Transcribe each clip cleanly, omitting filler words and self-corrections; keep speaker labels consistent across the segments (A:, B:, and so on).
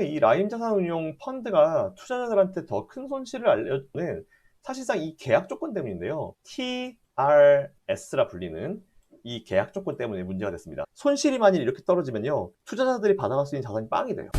A: 이 라임 자산운용 펀드가 투자자들한테 더 큰 손실을 알려주는 사실상 이 계약 조건 때문인데요. TRS라 불리는 이 계약 조건 때문에 문제가 됐습니다. 손실이 만일 이렇게 떨어지면요, 투자자들이 받아갈 수 있는 자산이 빵이 돼요.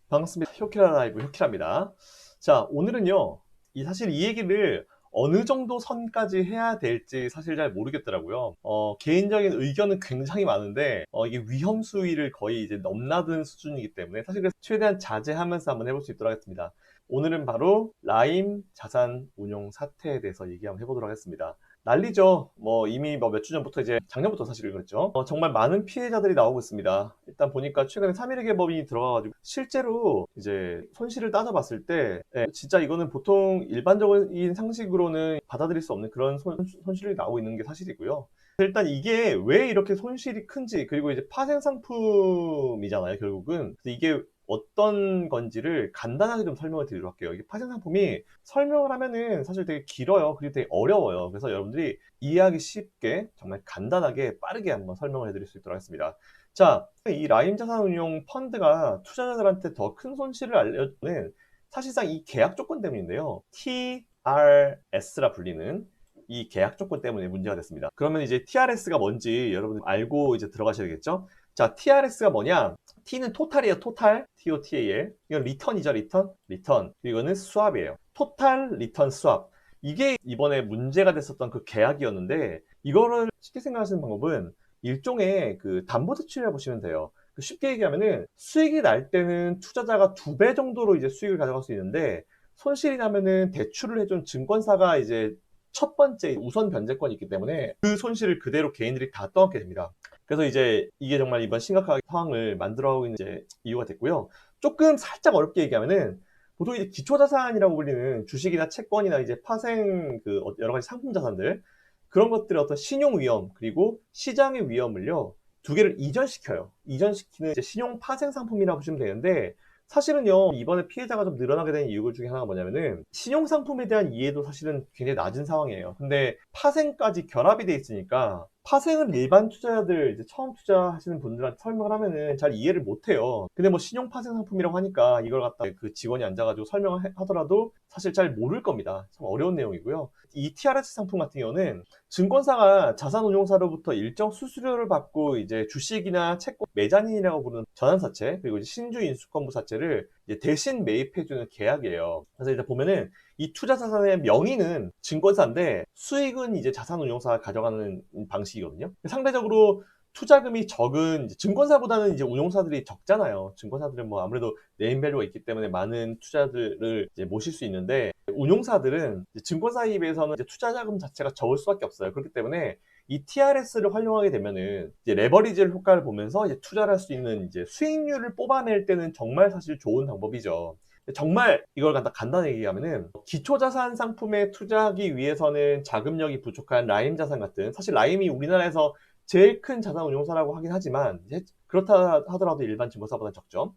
A: 반갑습니다. 효키라 라이브 효키라입니다. 자, 오늘은요, 사실 이 얘기를 어느 정도 선까지 해야 될지 사실 잘 모르겠더라고요. 개인적인 의견은 굉장히 많은데, 이게 위험 수위를 거의 이제 넘나든 수준이기 때문에 사실 그래서 최대한 자제하면서 한번 해볼 수 있도록 하겠습니다. 오늘은 바로 라임 자산 운용 사태에 대해서 얘기 한번 해보도록 하겠습니다. 난리죠. 이미 몇 주 전부터 이제 작년부터 사실 그랬죠. 정말 많은 피해자들이 나오고 있습니다. 일단 보니까 최근에 3.1개 법인이 들어가가지고 실제로 이제 손실을 따져봤을 때 진짜 이거는 보통 일반적인 상식으로는 받아들일 수 없는 그런 손실이 나오고 있는 게 사실이고요. 일단 이게 왜 이렇게 손실이 큰지, 그리고 이제 파생 상품이잖아요, 결국은. 그래서 이게 어떤 건지를 간단하게 좀 설명을 드리도록 할게요. 이게 파생 상품이 설명을 하면은 사실 되게 길어요. 그리고 되게 어려워요. 그래서 여러분들이 이해하기 쉽게 정말 간단하게 빠르게 한번 설명을 해드릴 수 있도록 하겠습니다. 자, 이 라임 자산운용 펀드가 투자자들한테 더 큰 손실을 알려주는 사실상 이 계약 조건 때문인데요. TRS라 불리는 이 계약 조건 때문에 문제가 됐습니다. 그러면 이제 TRS가 뭔지 여러분 알고 이제 들어가셔야 되겠죠? 자, TRS가 뭐냐? T는 토탈이에요, 토탈. TOTAL. 이건 리턴이죠, 리턴. 리턴. 이거는 수압이에요. 토탈 리턴 수압. 이게 이번에 문제가 됐었던 그 계약이었는데, 이거를 쉽게 생각하시는 방법은 일종의 그 담보대출이라고 보시면 돼요. 쉽게 얘기하면은 수익이 날 때는 투자자가 2배 정도로 이제 수익을 가져갈 수 있는데, 손실이 나면은 대출을 해준 증권사가 이제 첫 번째 우선 변제권이 있기 때문에 그 손실을 그대로 개인들이 다 떠안게 됩니다. 그래서 이제 이게 정말 이번 심각한 상황을 만들어가고 있는 이제 이유가 됐고요. 조금 살짝 어렵게 얘기하면은 보통 이제 기초자산이라고 불리는 주식이나 채권이나 이제 파생 그 여러 가지 상품 자산들, 그런 것들의 어떤 신용 위험 그리고 시장의 위험을요, 두 개를 이전시켜요. 이전시키는 이제 신용 파생 상품이라고 보시면 되는데, 사실은요, 이번에 피해자가 좀 늘어나게 된 이유 중에 하나가 뭐냐면은 신용 상품에 대한 이해도 사실은 굉장히 낮은 상황이에요. 근데 파생까지 결합이 돼 있으니까, 파생은 일반 투자자들, 이제 처음 투자하시는 분들한테 설명을 하면은 잘 이해를 못 해요. 근데 뭐 신용 파생 상품이라고 하니까 이걸 갖다 그 직원이 앉아가지고 설명을 하더라도 사실 잘 모를 겁니다. 참 어려운 내용이고요. 이 TRS 상품 같은 경우는 증권사가 자산운용사로부터 일정 수수료를 받고 이제 주식이나 채권 매장인이라고 부르는 전환사채, 그리고 이제 신주인수권부사채를 이제 대신 매입해주는 계약이에요. 그래서 일단 보면은 이 투자자산의 명의는 증권사인데 수익은 이제 자산운용사가 가져가는 방식이거든요. 상대적으로 투자금이 적은 이제 증권사보다는 이제 운용사들이 적잖아요. 증권사들은 뭐 아무래도 네임밸류가 있기 때문에 많은 투자들을 이제 모실 수 있는데, 운용사들은 증권사에 비해서는 이제 투자자금 자체가 적을 수밖에 없어요. 그렇기 때문에 이 TRS를 활용하게 되면은 이제 레버리지 효과를 보면서 이제 투자를 할 수 있는 이제 수익률을 뽑아낼 때는 정말 사실 좋은 방법이죠. 정말 이걸 갖다 간단하게 얘기하면은 기초자산 상품에 투자하기 위해서는 자금력이 부족한 라임 자산 같은, 사실 라임이 우리나라에서 제일 큰 자산 운용사라고 하긴 하지만 그렇다 하더라도 일반 증권사보다 적죠.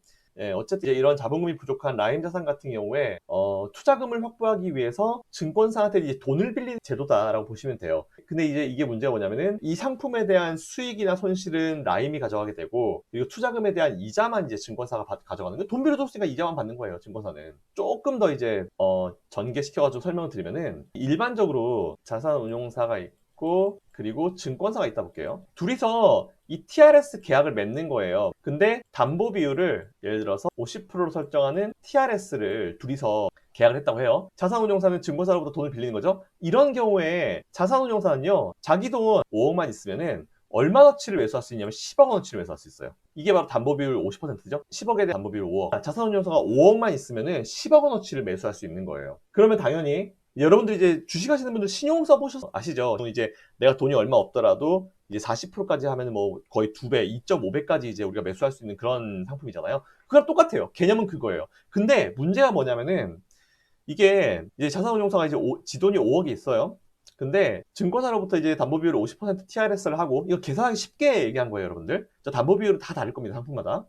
A: 어쨌든 이제 이런 자본금이 부족한 라임 자산 같은 경우에 투자금을 확보하기 위해서 증권사한테 이제 돈을 빌리는 제도다라고 보시면 돼요. 근데 이제 이게 문제가 뭐냐면은 이 상품에 대한 수익이나 손실은 라임이 가져가게 되고, 그리고 투자금에 대한 이자만 이제 증권사가 가져가는 거예요. 돈 빌려줬으니까 이자만 받는 거예요, 증권사는. 조금 더 이제 전개시켜가지고 설명을 드리면은, 일반적으로 자산 운용사가 있고 그리고 증권사가 있다 볼게요. 둘이서 이 TRS 계약을 맺는 거예요. 근데 담보 비율을 예를 들어서 50%로 설정하는 TRS를 둘이서 계약을 했다고 해요. 자산운용사는 증권사로부터 돈을 빌리는 거죠. 이런 경우에 자산운용사는요, 자기 돈 5억만 있으면은 얼마어치를 매수할 수 있냐면 10억 원어치를 매수할 수 있어요. 이게 바로 담보비율 50%죠. 10억에 대한 담보비율 5억. 자산운용사가 5억만 있으면은 10억 원어치를 매수할 수 있는 거예요. 그러면 당연히 여러분들 이제 주식하시는 분들 신용 써보셔서 아시죠? 이제 내가 돈이 얼마 없더라도 이제 40%까지 하면 뭐 거의 2배, 2.5배까지 이제 우리가 매수할 수 있는 그런 상품이잖아요. 그거랑 똑같아요. 개념은 그거예요. 근데 문제가 뭐냐면은 이게 이제 자산운용사가 이제 지돈이 5억이 있어요. 근데 증권사로부터 이제 담보비율을 50% TRS를 하고, 이거 계산하기 쉽게 얘기한 거예요, 여러분들. 담보비율은 다 다를 겁니다, 상품마다.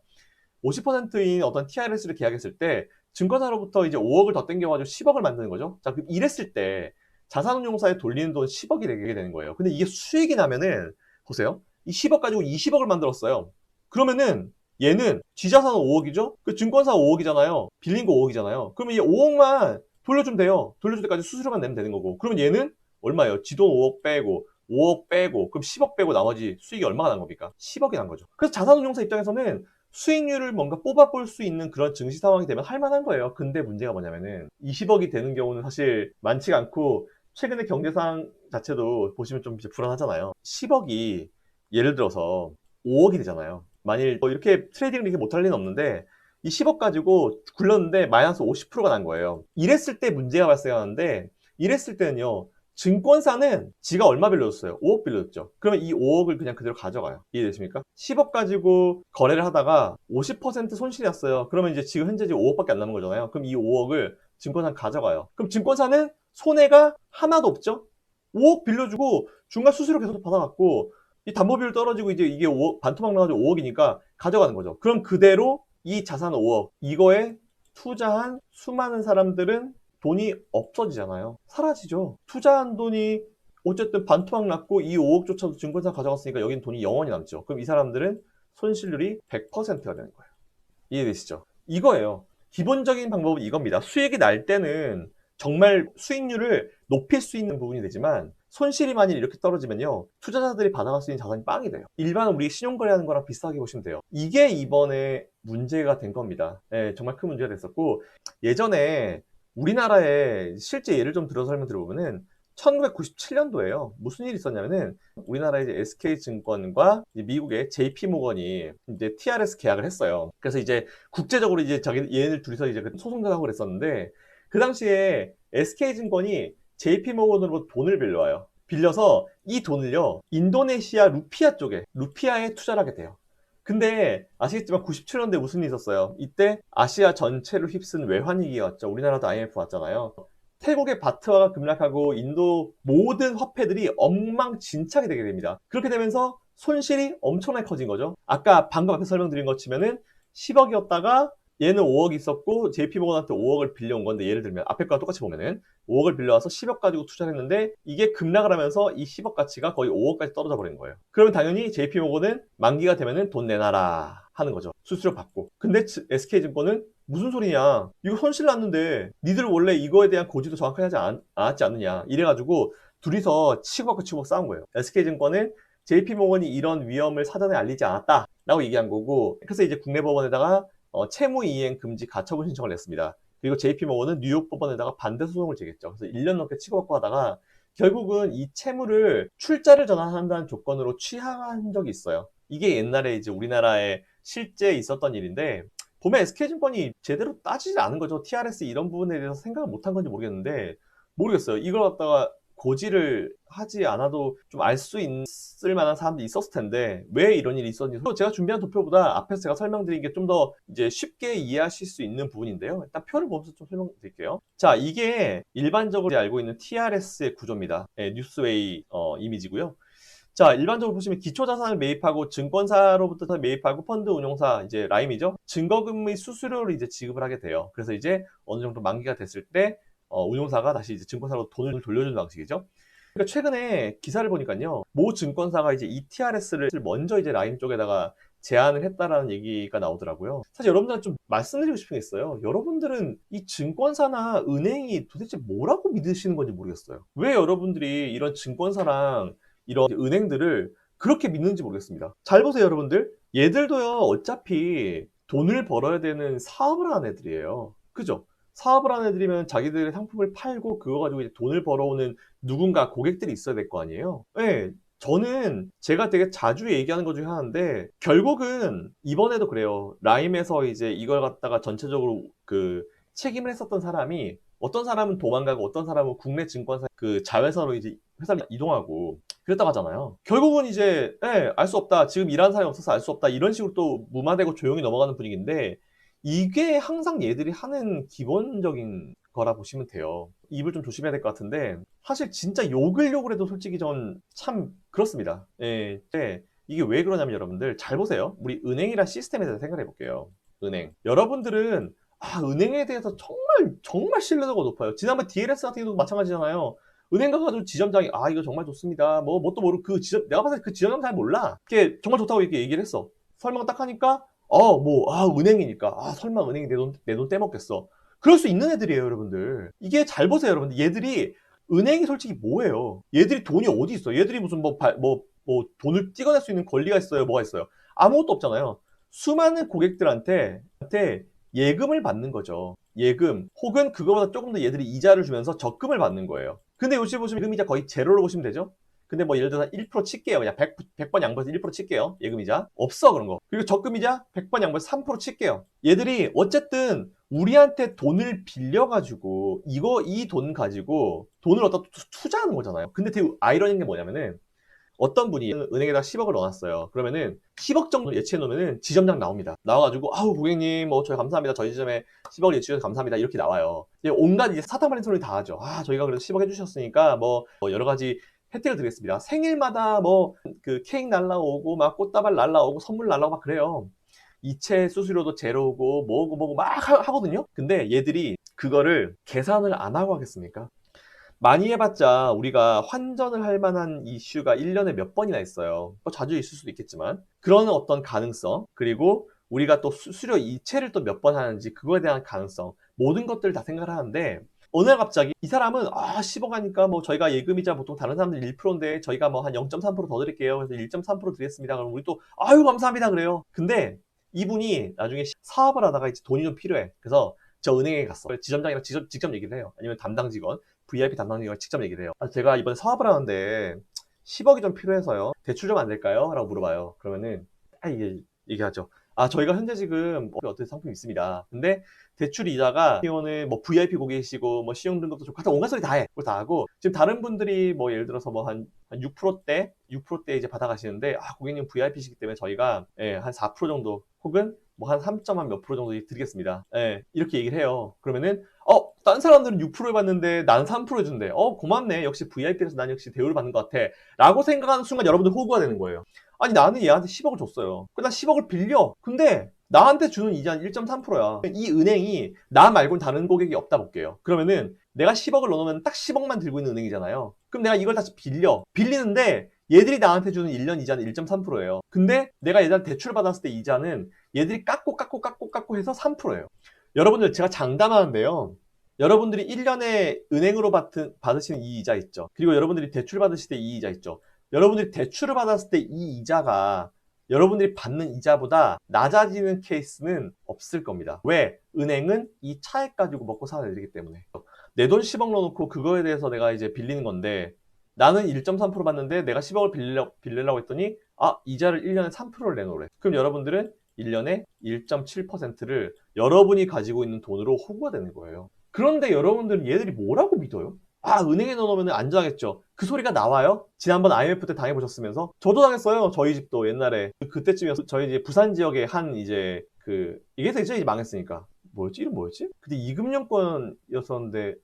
A: 50%인 어떤 TRS를 계약했을 때 증권사로부터 이제 5억을 더 땡겨가지고 10억을 만드는 거죠. 자, 그럼 이랬을 때 자산운용사에 돌리는 돈 10억이 되게 되는 거예요. 근데 이게 수익이 나면은 보세요. 이 10억 가지고 20억을 만들었어요. 그러면은 얘는 지자산은 5억이죠? 그 증권사 5억이잖아요. 빌린 거 5억이잖아요. 그러면 얘 5억만 돌려주면 돼요. 돌려줄 때까지 수수료만 내면 되는 거고. 그러면 얘는 얼마예요? 지돈 5억 빼고 5억 빼고 그럼 10억 빼고 나머지 수익이 얼마가 난 겁니까? 10억이 난 거죠. 그래서 자산운용사 입장에서는 수익률을 뭔가 뽑아볼 수 있는 그런 증시 상황이 되면 할만한 거예요. 근데 문제가 뭐냐면은 20억이 되는 경우는 사실 많지가 않고 최근의 경제상 자체도 보시면 좀 이제 불안하잖아요. 10억이 예를 들어서 5억이 되잖아요. 만일 뭐 이렇게 트레이딩을 이렇게 못할 리는 없는데 이 10억 가지고 굴렀는데 마이너스 50%가 난 거예요. 이랬을 때 문제가 발생하는데 이랬을 때는요. 증권사는 지가 얼마 빌려줬어요? 5억 빌려줬죠. 그러면 이 5억을 그냥 그대로 가져가요. 이해되십니까? 10억 가지고 거래를 하다가 50% 손실이 났어요. 그러면 이제 지금 현재 5억밖에 안 남은 거잖아요. 그럼 이 5억을 증권사는 가져가요. 그럼 증권사는 손해가 하나도 없죠? 5억 빌려주고 중간 수수료 계속 받아갖고 이 담보비율 떨어지고 이제 이게 5억, 반토막 나가지고 5억이니까 가져가는 거죠. 그럼 그대로 이 자산 5억, 이거에 투자한 수많은 사람들은 돈이 없어지잖아요. 사라지죠. 투자한 돈이 어쨌든 반토막 났고 이 5억조차도 증권사 가져갔으니까 여긴 돈이 영원히 남죠. 그럼 이 사람들은 손실률이 100%가 되는 거예요. 이해되시죠? 이거예요. 기본적인 방법은 이겁니다. 수익이 날 때는 정말 수익률을 높일 수 있는 부분이 되지만 손실이 만일 이렇게 떨어지면요. 투자자들이 받아갈 수 있는 자산이 빵이 돼요. 일반 우리 신용거래하는 거랑 비슷하게 보시면 돼요. 이게 이번에 문제가 된 겁니다. 네, 정말 큰 문제가 됐었고 예전에 우리나라에 실제 예를 좀 들어서 설명드려보면은 1997년도에요. 무슨 일이 있었냐면은 우리나라의 이제 SK증권과 미국의 JP모건이 이제 TRS 계약을 했어요. 그래서 이제 국제적으로 이제 얘네들 둘이서 이제 소송도 하고 그랬었는데 그 당시에 SK증권이 JP모건으로 돈을 빌려와요. 빌려서 이 돈을요 인도네시아 루피아 쪽에 루피아에 투자를 하게 돼요. 근데 아시겠지만 97년도에 무슨 일이 있었어요. 이때 아시아 전체를 휩쓴 외환위기가 왔죠. 우리나라도 IMF 왔잖아요. 태국의 바트화가 급락하고 인도 모든 화폐들이 엉망진창이 되게 됩니다. 그렇게 되면서 손실이 엄청나게 커진 거죠. 아까 방금 앞에 설명드린 것 치면은 10억이었다가 얘는 5억 있었고 JP모건한테 5억을 빌려온 건데 예를 들면 앞에 거랑 똑같이 보면은 5억을 빌려와서 10억 가지고 투자를 했는데 이게 급락을 하면서 이 10억 가치가 거의 5억까지 떨어져 버린 거예요. 그러면 당연히 JP모건은 만기가 되면은 돈 내놔라 하는 거죠. 수수료 받고. 근데 SK증권은 무슨 소리냐? 이거 손실 났는데 니들 원래 이거에 대한 고지도 정확하게 하지 않았지 않느냐? 이래가지고 둘이서 치고받고 싸운 거예요. SK증권은 JP모건이 이런 위험을 사전에 알리지 않았다라고 얘기한 거고 그래서 이제 국내 법원에다가 채무 이행 금지 가처분 신청을 냈습니다. 그리고 JP모건은 뉴욕 법원에다가 반대 소송을 제기했죠. 그래서 1년 넘게 치고받고 하다가 결국은 이 채무를 출자를 전환한다는 조건으로 취하한 적이 있어요. 이게 옛날에 이제 우리나라에 실제 있었던 일인데 보면 SK증권이 제대로 따지지 않은 거죠. TRS 이런 부분에 대해서 생각을 못한 건지 모르겠어요. 이걸 갖다가 고지를 하지 않아도 좀 알 수 있을 만한 사람들이 있었을 텐데 왜 이런 일이 있었는지 제가 준비한 도표보다 앞에서 제가 설명드린 게 좀 더 이제 쉽게 이해하실 수 있는 부분인데요. 일단 표를 보면서 좀 설명드릴게요. 자, 이게 일반적으로 알고 있는 TRS의 구조입니다. 네, 뉴스웨이 이미지고요. 자, 일반적으로 보시면 기초자산을 매입하고 증권사로부터 매입하고 펀드 운용사 이제 라임이죠. 증거금의 수수료를 이제 지급을 하게 돼요. 그래서 이제 어느 정도 만기가 됐을 때 운용사가 다시 이제 증권사로 돈을 돌려주는 방식이죠. 그러니까 최근에 기사를 보니까요, 모 증권사가 이제 ETRS를 먼저 이제 라임 쪽에다가 제안을 했다라는 얘기가 나오더라고요. 사실 여러분들한테 좀 말씀드리고 싶은 게 있어요. 여러분들은 이 증권사나 은행이 도대체 뭐라고 믿으시는 건지 모르겠어요. 왜 여러분들이 이런 증권사랑 이런 은행들을 그렇게 믿는지 모르겠습니다. 잘 보세요, 여러분들. 얘들도요, 어차피 돈을 벌어야 되는 사업을 하는 애들이에요. 그죠? 사업을 하는 애들이면 자기들의 상품을 팔고 그거 가지고 이제 돈을 벌어오는 누군가 고객들이 있어야 될 거 아니에요? 네, 저는 제가 되게 자주 얘기하는 것 중에 하나인데 결국은 이번에도 그래요. 라임에서 이제 이걸 갖다가 전체적으로 그 책임을 했었던 사람이 어떤 사람은 도망가고 어떤 사람은 국내 증권사 그 자회사로 이제 회사를 이동하고 그랬다고 하잖아요. 결국은 이제 알 수 없다. 지금 일하는 사람이 없어서 알 수 없다. 이런 식으로 또 무마되고 조용히 넘어가는 분위기인데 이게 항상 얘들이 하는 기본적인 거라 보시면 돼요. 입을 좀 조심해야 될 것 같은데 사실 진짜 욕을 해도 솔직히 전 참 그렇습니다. 예, 이게 왜 그러냐면 여러분들 잘 보세요. 우리 은행이란 시스템에 대해서 생각해 볼게요. 은행. 여러분들은 은행에 대해서 정말 신뢰도가 높아요. 지난번 DLS 같은 경우도 마찬가지잖아요. 은행 가가지고 지점장이 아 이거 정말 좋습니다. 뭐 뭣도 모르고 그 지점 내가 봤을 때 그 지점장 잘 몰라. 그게 정말 좋다고 이렇게 얘기를 했어. 설명 딱 하니까 은행이니까 설마 은행이 내 돈 떼먹겠어. 그럴 수 있는 애들이에요, 여러분들. 이게 잘 보세요, 여러분들. 얘들이 은행이 솔직히 뭐예요? 얘들이 돈이 어디 있어? 얘들이 무슨 돈을 찍어낼 수 있는 권리가 있어요? 뭐가 있어요? 아무것도 없잖아요. 수많은 고객들한테 예금을 받는 거죠. 예금. 혹은 그거보다 조금 더 얘들이 이자를 주면서 적금을 받는 거예요. 근데 요즘 보시면 예금이자 거의 제로로 보시면 되죠? 근데 뭐 예를 들어서 1% 칠게요. 그냥 100번 양보해서 1% 칠게요. 예금이자. 없어, 그런 거. 그리고 적금이자 100번 양보해서 3% 칠게요. 얘들이 어쨌든 우리한테 돈을 빌려가지고 이 돈 가지고 돈을 어디다 투자하는 거잖아요. 근데 되게 아이러니한 게 뭐냐면은 어떤 분이 은행에다 10억을 넣어놨어요. 그러면은 10억 정도 예치해 놓으면은 지점장 나옵니다. 나와가지고 아우 고객님 뭐 저희 감사합니다. 저희 지점에 10억을 예치해 주셔서 감사합니다. 이렇게 나와요. 온갖 이제 사탕 발린 소리 다 하죠. 저희가 그래도 10억 해주셨으니까 뭐 여러 가지 혜택을 드리겠습니다. 생일마다 뭐 그 케이크 날라오고 막 꽃다발 날라오고 선물 날라오고 막 그래요. 이체 수수료도 제로고 뭐고 막 하거든요. 근데 얘들이 그거를 계산을 안 하고 하겠습니까? 많이 해봤자 우리가 환전을 할 만한 이슈가 1년에 몇 번이나 있어요. 자주 있을 수도 있겠지만 그런 어떤 가능성, 그리고 우리가 또 수수료 이체를 또 몇 번 하는지 그거에 대한 가능성, 모든 것들을 다 생각을 하는데 어느 날 갑자기 이 사람은 10억 하니까 뭐 저희가 예금이자 보통 다른 사람들 1%인데 저희가 뭐 한 0.3% 더 드릴게요. 그래서 1.3% 드리겠습니다. 그럼 우리 또 아유 감사합니다 그래요. 근데 이분이 나중에 사업을 하다가 이제 돈이 좀 필요해. 그래서 저 은행에 갔어. 지점장이랑 직접 얘기를 해요. 아니면 담당 직원, VIP 담당자가 직접 얘기를 해요. 제가 이번에 사업을 하는데 10억이 좀 필요해서요. 대출 좀 안 될까요? 라고 물어봐요. 그러면은 이게 얘기하죠. 저희가 현재 지금 어떤 상품이 있습니다. 근데 대출 이자가 비용은 뭐 VIP 고객이시고 뭐 신용등급도 좋고 하여튼 온갖 소리 다 해. 그걸 다 하고 지금 다른 분들이 뭐 예를 들어서 뭐 한 6%대 이제 받아가시는데 고객님 VIP시기 때문에 저희가 한 4% 정도 혹은 뭐 한 3점 몇 프로 정도 드리겠습니다. 이렇게 얘기를 해요. 그러면은 딴 사람들은 6% 해봤는데 나는 3% 해준대. 고맙네. 역시 VIP라서 난 역시 대우를 받는 것 같아. 라고 생각하는 순간 여러분들 호구가 되는 거예요. 아니 나는 얘한테 10억을 줬어요. 나 10억을 빌려. 근데 나한테 주는 이자는 1.3%야. 이 은행이 나 말고는 다른 고객이 없다 볼게요. 그러면은 내가 10억을 넣어놓으면 딱 10억만 들고 있는 은행이잖아요. 그럼 내가 이걸 다시 빌리는데 얘들이 나한테 주는 1년 이자는 1.3%예요. 근데 내가 얘들한테 대출을 받았을 때 이자는 얘들이 깎고 해서 3%예요. 여러분들 제가 장담하는데요. 여러분들이 1년에 은행으로 받으시는 이 이자 있죠. 그리고 여러분들이 대출 받으실 때 이 이자 있죠. 여러분들이 대출을 받았을 때 이 이자가 여러분들이 받는 이자보다 낮아지는 케이스는 없을 겁니다. 왜? 은행은 이 차액 가지고 먹고 사는 애들이기 때문에. 내 돈 10억 넣어놓고 그거에 대해서 내가 이제 빌리는 건데 나는 1.3% 받는데 내가 10억을 빌리려고 했더니 이자를 1년에 3%를 내놓으래. 그럼 여러분들은 1년에 1.7%를 여러분이 가지고 있는 돈으로 호구가 되는 거예요. 그런데 여러분들은 얘들이 뭐라고 믿어요? 은행에 넣어놓으면 안전하겠죠. 그 소리가 나와요? 지난번 IMF 때 당해보셨으면서? 저도 당했어요. 저희 집도 옛날에. 그때쯤이었어. 저희 이제 부산 지역에 이게 이제 망했으니까. 이름 뭐였지? 그때 이금융권이었었는데,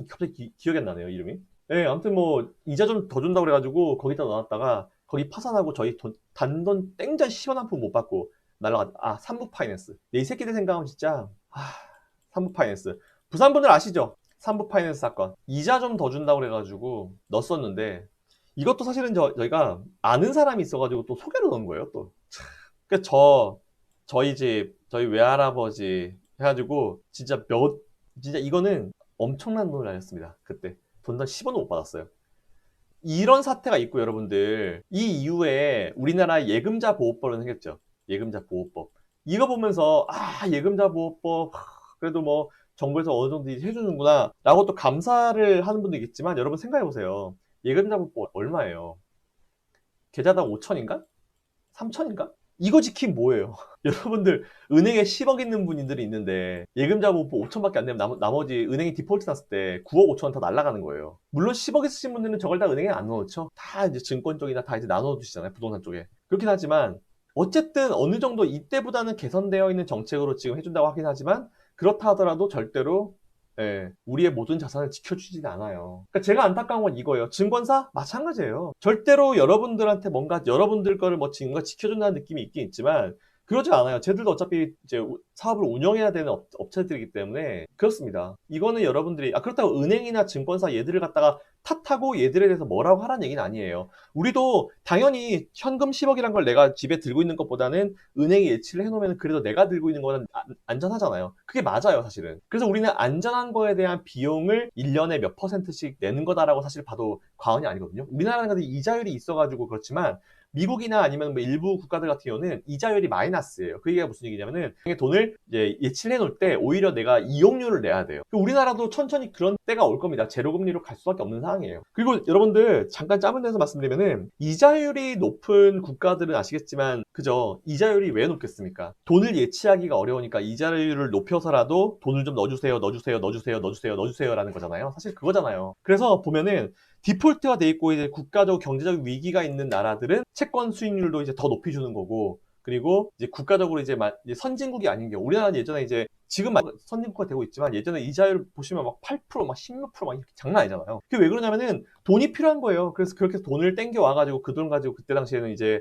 A: 갑자기 기억이 안 나네요, 이름이. 아무튼 뭐, 이자 좀 더 준다고 그래가지고, 거기다 넣어놨다가, 거기 파산하고 저희 단돈 땡전 10원 한 푼 못 받고, 날라가, 삼부파이낸스. 이 새끼들 생각하면 진짜, 삼부파이낸스. 부산분들 아시죠? 삼부파이낸스 사건. 이자 좀 더 준다고 그래가지고 넣었었는데, 이것도 사실은 저희가 아는 사람이 있어가지고 또 소개로 넣은 거예요, 또. 저희 집, 저희 외할아버지 해가지고, 진짜 이거는 엄청난 돈을 날렸습니다. 그때. 돈단 10원도 못 받았어요. 이런 사태가 있고 여러분들 이 이후에 우리나라 예금자 보호법이 생겼죠. 예금자 보호법. 이거 보면서 예금자 보호법 그래도 뭐 정부에서 어느 정도 해주는구나 라고 또 감사를 하는 분도 있겠지만 여러분 생각해보세요. 예금자 보호법 얼마예요? 계좌당 5천인가? 3천인가? 이거 지키면 뭐예요? 여러분들 은행에 10억 있는 분들이 있는데 예금자 보호법 5천밖에 안 되면 나머지 은행이 디폴트 났을 때 9억 5천 다 날아가는 거예요. 물론 10억 있으신 분들은 저걸 다 은행에 안 넣어놓죠. 다 이제 증권 쪽이나 다 이제 나눠주시잖아요. 부동산 쪽에. 그렇긴 하지만 어쨌든 어느 정도 이때보다는 개선되어 있는 정책으로 지금 해준다고 하긴 하지만 그렇다 하더라도 절대로 우리의 모든 자산을 지켜주진 않아요. 그러니까 제가 안타까운 건 이거예요. 증권사? 마찬가지예요. 절대로 여러분들한테 뭔가 여러분들 거를 뭔가 지켜준다는 느낌이 있긴 있지만 그러지 않아요. 쟤들도 어차피 이제 사업을 운영해야 되는 업체들이기 때문에 그렇습니다. 이거는 여러분들이 그렇다고 은행이나 증권사 얘들을 갖다가 탓하고 얘들에 대해서 뭐라고 하라는 얘기는 아니에요. 우리도 당연히 현금 10억이란 걸 내가 집에 들고 있는 것보다는 은행에 예치를 해놓으면 그래도 내가 들고 있는 거는 안전하잖아요. 그게 맞아요, 사실은. 그래서 우리는 안전한 거에 대한 비용을 1년에 몇 %씩 내는 거다라고 사실 봐도 과언이 아니거든요. 우리나라는 이자율이 있어가지고 그렇지만 미국이나 아니면 뭐 일부 국가들 같은 경우는 이자율이 마이너스예요. 그 얘기가 무슨 얘기냐면은 돈을 이제 예치해 놓을 때 오히려 내가 이용료를 내야 돼요. 우리나라도 천천히 그런 때가 올 겁니다. 제로금리로 갈 수밖에 없는 상황이에요. 그리고 여러분들 잠깐 짧은 데서 말씀드리면은 이자율이 높은 국가들은 아시겠지만 그죠? 이자율이 왜 높겠습니까? 돈을 예치하기가 어려우니까 이자율을 높여서라도 돈을 좀 넣어주세요, 넣어주세요, 넣어주세요, 넣어주세요, 넣어주세요라는 거잖아요. 사실 그거잖아요. 그래서 보면은 디폴트가 돼 있고 이제 국가적 경제적 위기가 있는 나라들은 채권 수익률도 이제 더 높여주는 거고, 그리고 이제 국가적으로 이제 선진국이 아닌 경우, 우리나라는 예전에 이제 지금 선진국가 되고 있지만 예전에 이자율 보시면 막 8%, 막 16%, 막 이렇게 장난 아니잖아요. 그게 왜 그러냐면은 돈이 필요한 거예요. 그래서 그렇게 돈을 땡겨 와가지고 그 돈 가지고 그때 당시에는 이제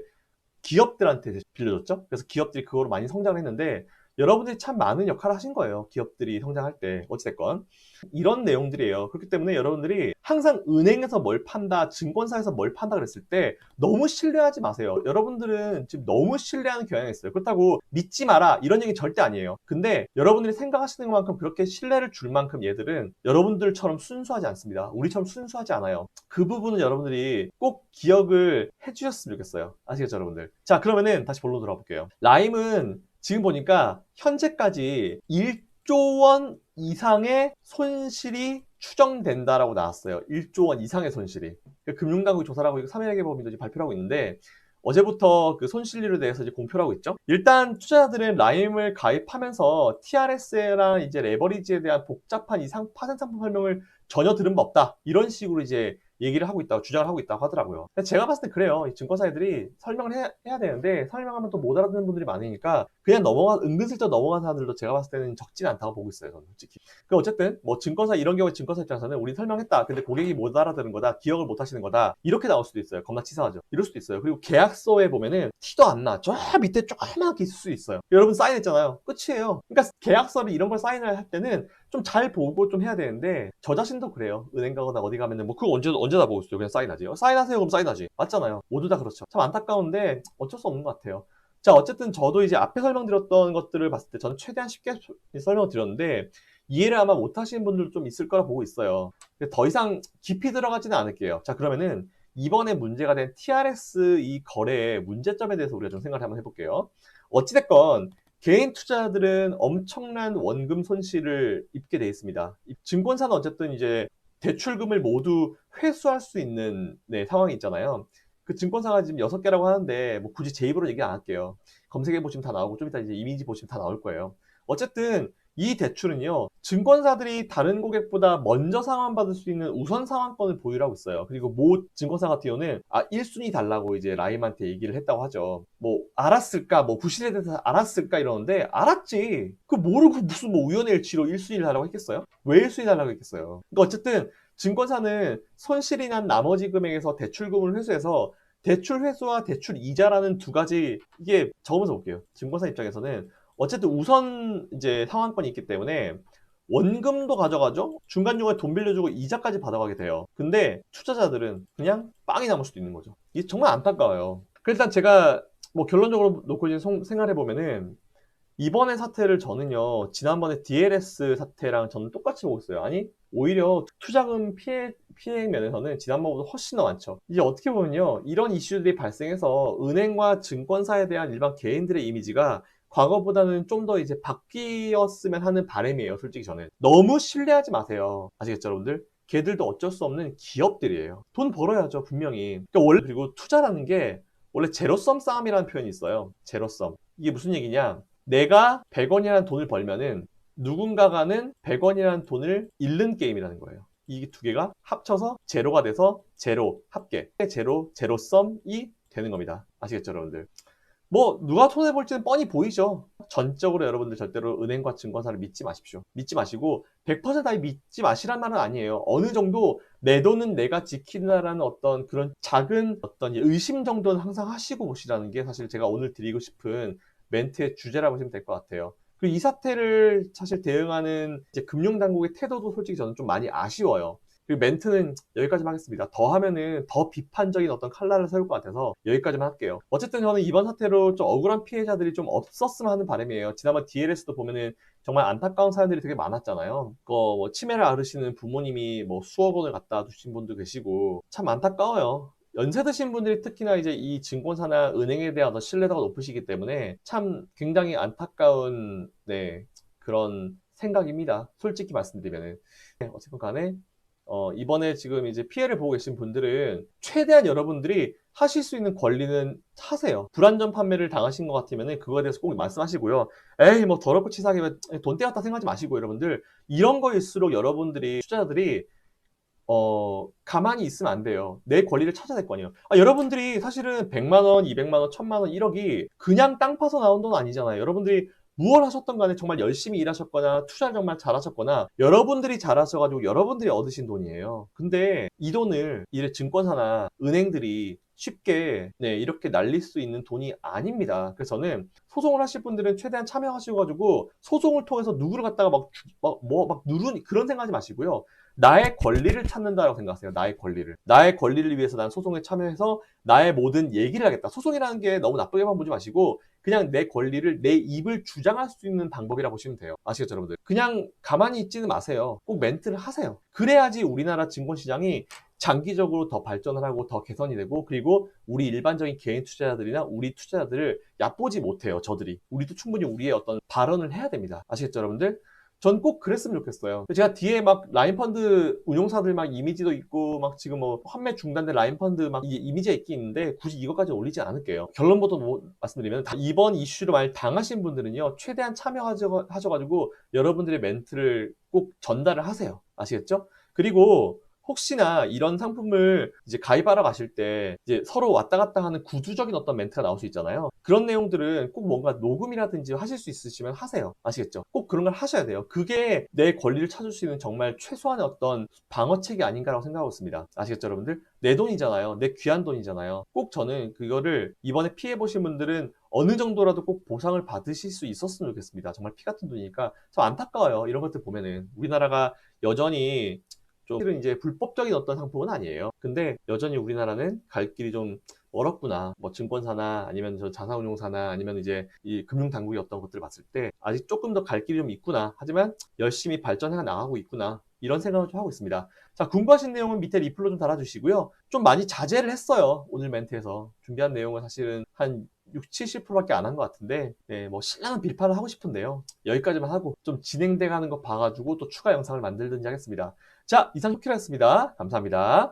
A: 기업들한테 빌려줬죠. 그래서 기업들이 그거로 많이 성장을 했는데 여러분들이 참 많은 역할을 하신 거예요. 기업들이 성장할 때. 어찌됐건. 이런 내용들이에요. 그렇기 때문에 여러분들이 항상 은행에서 뭘 판다, 증권사에서 뭘 판다 그랬을 때 너무 신뢰하지 마세요. 여러분들은 지금 너무 신뢰하는 경향이 있어요. 그렇다고 믿지 마라 이런 얘기 절대 아니에요. 근데 여러분들이 생각하시는 것만큼 그렇게 신뢰를 줄 만큼 얘들은 여러분들처럼 순수하지 않습니다. 우리처럼 순수하지 않아요. 그 부분은 여러분들이 꼭 기억을 해주셨으면 좋겠어요. 아시겠죠, 여러분들? 자, 그러면은 다시 본론 들어가 볼게요. 라임은 지금 보니까 현재까지 1조 원 이상의 손실이 추정된다라고 나왔어요. 1조 원 이상의 손실이. 금융당국이 조사를 하고 3일의 법인도 발표를 하고 있는데 어제부터 그 손실률에 대해서 이제 공표를 하고 있죠. 일단 투자자들은 라임을 가입하면서 TRS랑 이제 레버리지에 대한 복잡한 이상 파생상품 설명을 전혀 들은 바 없다. 이런 식으로 이제 얘기를 하고 있다고 주장을 하고 있다고 하더라고요. 제가 봤을 때 그래요. 이 증권사 애들이 설명을 해야 되는데 설명하면 또 못 알아듣는 분들이 많으니까 그냥 은근슬쩍 넘어간 사람들도 제가 봤을 때는 적지는 않다고 보고 있어요. 저는 솔직히. 그 어쨌든 뭐 증권사 이런 경우에 증권사 입장에서는 우리 설명했다. 근데 고객이 못 알아듣는 거다. 기억을 못 하시는 거다. 이렇게 나올 수도 있어요. 겁나 치사하죠. 이럴 수도 있어요. 그리고 계약서에 보면은 티도 안 나. 저 밑에 조그맣게 있을 수 있어요. 여러분 사인했잖아요. 끝이에요. 그러니까 계약서를 이런 걸 사인을 할 때는 좀 잘 보고 좀 해야 되는데 저 자신도 그래요. 은행 가거나 어디 가면은 뭐 그거 언제 다 보고 있어요. 그냥 사인하지. 사인하세요. 그럼 사인하지. 맞잖아요. 모두 다 그렇죠. 참 안타까운데 어쩔 수 없는 것 같아요. 자, 어쨌든 저도 이제 앞에 설명드렸던 것들을 봤을 때 저는 최대한 쉽게 설명을 드렸는데 이해를 아마 못 하시는 분들도 좀 있을 거라 보고 있어요. 더 이상 깊이 들어가지는 않을게요. 자, 그러면은 이번에 문제가 된 TRS 이 거래의 문제점에 대해서 우리가 좀 생각을 한번 해볼게요. 어찌됐건 개인 투자자들은 엄청난 원금 손실을 입게 돼 있습니다. 증권사는 어쨌든 이제 대출금을 모두 회수할 수 있는 상황이 있잖아요. 그 증권사가 지금 6개라고 하는데 뭐 굳이 제 입으로 얘기 안 할게요. 검색해 보시면 다 나오고 좀 이따 이제 이미지 보시면 다 나올 거예요. 어쨌든 이 대출은요, 증권사들이 다른 고객보다 먼저 상환받을 수 있는 우선 상환권을 보유하고 있어요. 그리고 모 증권사 같은 경우는 1순위 달라고 이제 라임한테 얘기를 했다고 하죠. 뭐 알았을까, 뭐 부실에 대해서 알았을까 이러는데 알았지. 그 모르고 무슨 뭐 우연의 일치로 1순위를 달라고 했겠어요? 왜 1순위 달라고 했겠어요? 그러니까 어쨌든 증권사는 손실이 난 나머지 금액에서 대출금을 회수해서 대출 회수와 대출 이자라는 두 가지, 이게 적으면서 볼게요. 증권사 입장에서는 어쨌든 우선 이제 상환권이 있기 때문에 원금도 가져가죠. 중간중간에 돈 빌려주고 이자까지 받아가게 돼요. 근데 투자자들은 그냥 빵이 남을 수도 있는 거죠. 이게 정말 안타까워요. 일단 제가 뭐 결론적으로 놓고 이제 생각해 보면은 이번의 사태를 저는요, 지난번에 DLS 사태랑 저는 똑같이 보고 있어요. 아니, 오히려 투자금 피해 면에서는 지난번보다 훨씬 더 많죠. 이제 어떻게 보면요, 이런 이슈들이 발생해서 은행과 증권사에 대한 일반 개인들의 이미지가 과거보다는 좀 더 이제 바뀌었으면 하는 바람이에요, 솔직히 저는. 너무 신뢰하지 마세요. 아시겠죠, 여러분들? 걔들도 어쩔 수 없는 기업들이에요. 돈 벌어야죠, 분명히. 그러니까 원래, 그리고 투자라는 게 원래 제로섬 싸움이라는 표현이 있어요. 제로섬. 이게 무슨 얘기냐? 내가 100원이라는 돈을 벌면은 누군가가는 100원이라는 돈을 잃는 게임이라는 거예요. 이 두 개가 합쳐서 제로가 돼서 제로, 합계, 제로, 제로섬이 되는 겁니다. 아시겠죠, 여러분들? 뭐 누가 손해볼지는 뻔히 보이죠. 전적으로 여러분들 절대로 은행과 증권사를 믿지 마십시오. 믿지 마시고 100% 믿지 마시란 말은 아니에요. 어느 정도 내 돈은 내가 지킨다라는 어떤 그런 작은 어떤 의심 정도는 항상 하시고 보시라는 게 사실 제가 오늘 드리고 싶은 멘트의 주제라고 보시면 될 것 같아요. 그리고 이 사태를 사실 대응하는 이제 금융당국의 태도도 솔직히 저는 좀 많이 아쉬워요. 그리고 멘트는 여기까지만 하겠습니다. 더 하면은 더 비판적인 어떤 칼날을 세울 것 같아서 여기까지만 할게요. 어쨌든 저는 이번 사태로 좀 억울한 피해자들이 좀 없었으면 하는 바람이에요. 지난번 DLS도 보면은 정말 안타까운 사연들이 되게 많았잖아요. 뭐 치매를 앓으시는 부모님이 뭐 수억 원을 갖다 두신 분도 계시고 참 안타까워요. 연세 드신 분들이 특히나 이제 이 증권사나 은행에 대한 어떤 신뢰도가 높으시기 때문에 참 굉장히 안타까운 네, 그런 생각입니다. 솔직히 말씀드리면은. 네, 어쨌든 간에 이번에 지금 이제 피해를 보고 계신 분들은 최대한 여러분들이 하실 수 있는 권리는 하세요. 불안전 판매를 당하신 것 같으면 그거에 대해서 꼭 말씀하시고요. 에이 뭐 더럽고 치사하게 돈 떼었다 생각하지 마시고 여러분들 이런 거일수록 여러분들이 투자자들이 가만히 있으면 안 돼요. 내 권리를 찾아야 될 거 아니에요. 여러분들이 사실은 100만 원, 200만 원, 1000만 원, 1억이 그냥 땅 파서 나온 돈 아니잖아요. 여러분들이 무엇 하셨던 간에 정말 열심히 일하셨거나 투자를 정말 잘하셨거나 여러분들이 잘하셔가지고 여러분들이 얻으신 돈이에요. 근데 이 돈을 이래 증권사나 은행들이 쉽게 네, 이렇게 날릴 수 있는 돈이 아닙니다. 그래서 저는 소송을 하실 분들은 최대한 참여하셔가지고 소송을 통해서 누구를 갖다가 막 누르니 그런 생각하지 마시고요. 나의 권리를 찾는다고 생각하세요. 나의 권리를. 나의 권리를 위해서 난 소송에 참여해서 나의 모든 얘기를 하겠다. 소송이라는 게 너무 나쁘게만 보지 마시고 그냥 내 권리를 내 입을 주장할 수 있는 방법이라 보시면 돼요. 아시겠죠, 여러분들? 그냥 가만히 있지는 마세요. 꼭 멘트를 하세요. 그래야지 우리나라 증권시장이 장기적으로 더 발전을 하고 더 개선이 되고 그리고 우리 일반적인 개인 투자자들이나 우리 투자자들을 얕보지 못해요. 저들이. 우리도 충분히 우리의 어떤 발언을 해야 됩니다. 아시겠죠, 여러분들? 전 꼭 그랬으면 좋겠어요. 제가 뒤에 막 라인펀드 운용사들 막 이미지도 있고 막 지금 뭐 환매 중단된 라인펀드 막 이미지가 있긴 있는데 굳이 이것까지 올리지 않을게요. 결론부터 말씀드리면 이번 이슈를 많이 당하신 분들은요 최대한 참여하셔가지고 여러분들의 멘트를 꼭 전달을 하세요. 아시겠죠? 그리고 혹시나 이런 상품을 이제 가입하러 가실 때 이제 서로 왔다 갔다 하는 구두적인 어떤 멘트가 나올 수 있잖아요. 그런 내용들은 꼭 뭔가 녹음이라든지 하실 수 있으시면 하세요. 아시겠죠? 꼭 그런 걸 하셔야 돼요. 그게 내 권리를 찾을 수 있는 정말 최소한의 어떤 방어책이 아닌가라고 생각하고 있습니다. 아시겠죠, 여러분들? 내 돈이잖아요. 내 귀한 돈이잖아요. 꼭 저는 그거를 이번에 피해보신 분들은 어느 정도라도 꼭 보상을 받으실 수 있었으면 좋겠습니다. 정말 피 같은 돈이니까. 참 안타까워요. 이런 것들 보면은. 우리나라가 여전히 실은 이제 불법적인 어떤 상품은 아니에요. 근데 여전히 우리나라는 갈 길이 좀 멀었구나. 뭐 증권사나 아니면 저 자산운용사나 아니면 이제 이 금융당국의 어떤 것들을 봤을 때 아직 조금 더 갈 길이 좀 있구나. 하지만 열심히 발전해 나가고 있구나. 이런 생각을 좀 하고 있습니다. 자, 궁금하신 내용은 밑에 리플로 좀 달아주시고요. 좀 많이 자제를 했어요. 오늘 멘트에서. 준비한 내용은 사실은 한 60, 70%밖에 안 한 것 같은데 네, 뭐 신나는 비판을 하고 싶은데요. 여기까지만 하고 좀 진행돼 가는 거 봐가지고 또 추가 영상을 만들든지 하겠습니다. 자, 이상 쇼키라였습니다. 감사합니다.